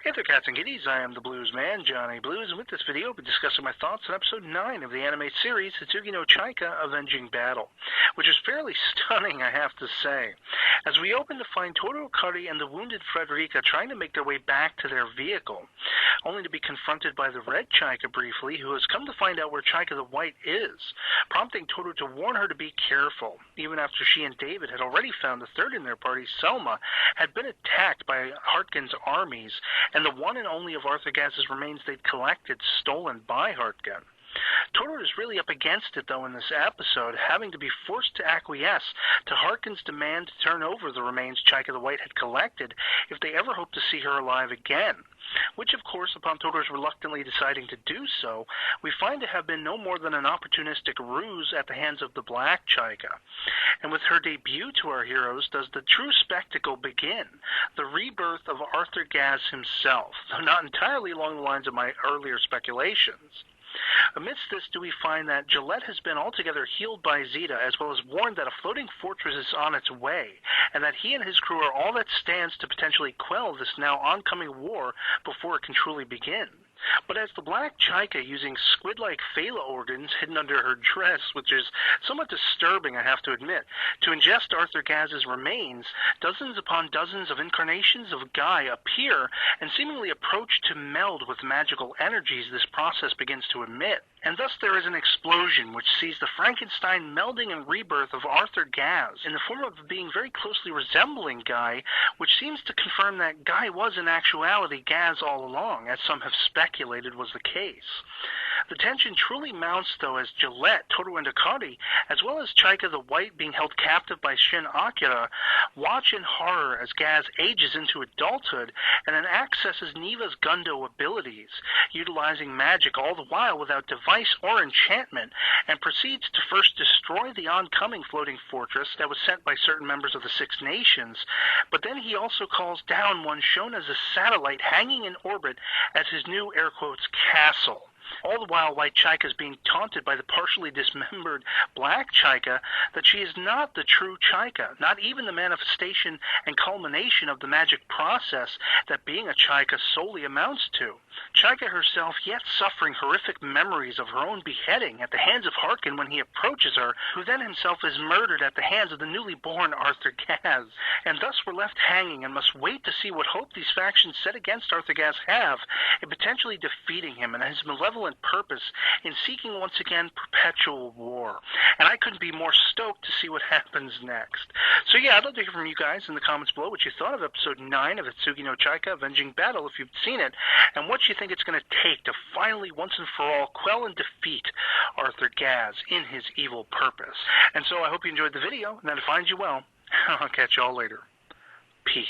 Hey there, cats and kitties. I am the Blues Man, Johnny Blues, and with this video, I'll be discussing my thoughts on episode 9 of the anime series Hitsugi no Chaika Avenging Battle, which is fairly stunning, I have to say. As we open to find Toru Kari and the wounded Frederica trying to make their way back to their vehicle, only to be confronted by the red Chaika briefly, who has come to find out where Chaika the White is, prompting Toru to warn her to be careful, even after she and David had already found the third in their party, Selma, had been attacked by Hartgen's armies, and the one and only of Arthur Gaz's remains they'd collected stolen by Hartgen. Toru is really up against it, though, in this episode, having to be forced to acquiesce to Hartgen's demand to turn over the remains Chaika the White had collected if they ever hoped to see her alive again. Which, of course, upon Toru's reluctantly deciding to do so, we find to have been no more than an opportunistic ruse at the hands of the Black Chaika. And with her debut to our heroes does the true spectacle begin, the rebirth of Arthur Gaz himself, though not entirely along the lines of my earlier speculations. Amidst this do we find that Gillette has been altogether healed by Zeta, as well as warned that a floating fortress is on its way, and that he and his crew are all that stands to potentially quell this now oncoming war before it can truly begin. But as the Black Chaika, using squid-like phala organs hidden under her dress, which is somewhat disturbing, I have to admit, to ingest Arthur Gaz's remains, dozens upon dozens of incarnations of Guy appear and seemingly approach to meld with magical energies this process begins to emit. And thus there is an explosion which sees the Frankenstein melding and rebirth of Arthur Gaz in the form of a being very closely resembling Guy, which seems to confirm that Guy was in actuality Gaz all along, as some have speculated was the case. The tension truly mounts, though, as Gillette, Toru and Akari, as well as Chaika the White being held captive by Shin Akira, watch in horror as Gaz ages into adulthood and then accesses Neva's Gundo abilities, utilizing magic all the while without device or enchantment, and proceeds to first destroy the oncoming floating fortress that was sent by certain members of the Six Nations, but then he also calls down one shown as a satellite hanging in orbit as his new, air quotes, castle. All the while, White Chaika is being taunted by the partially dismembered Black Chaika that she is not the true Chaika, not even the manifestation and culmination of the magic process that being a Chaika solely amounts to. Chaika herself yet suffering horrific memories of her own beheading at the hands of Hartgen when he approaches her, who then himself is murdered at the hands of the newly born Arthur Gaz, and thus we're left hanging and must wait to see what hope these factions set against Arthur Gaz have in potentially defeating him and his malevolent purpose in seeking once again perpetual war. And I couldn't be more stoked to see what happens next. So yeah, I'd love to hear from you guys in the comments below what you thought of episode 9 of Hitsugi no Chaika Avenging Battle, if you've seen it, and what you think it's going to take to finally, once and for all, quell and defeat Arthur Gaz in his evil purpose. And so I hope you enjoyed the video, and that it finds you well. I'll catch y'all later. Peace.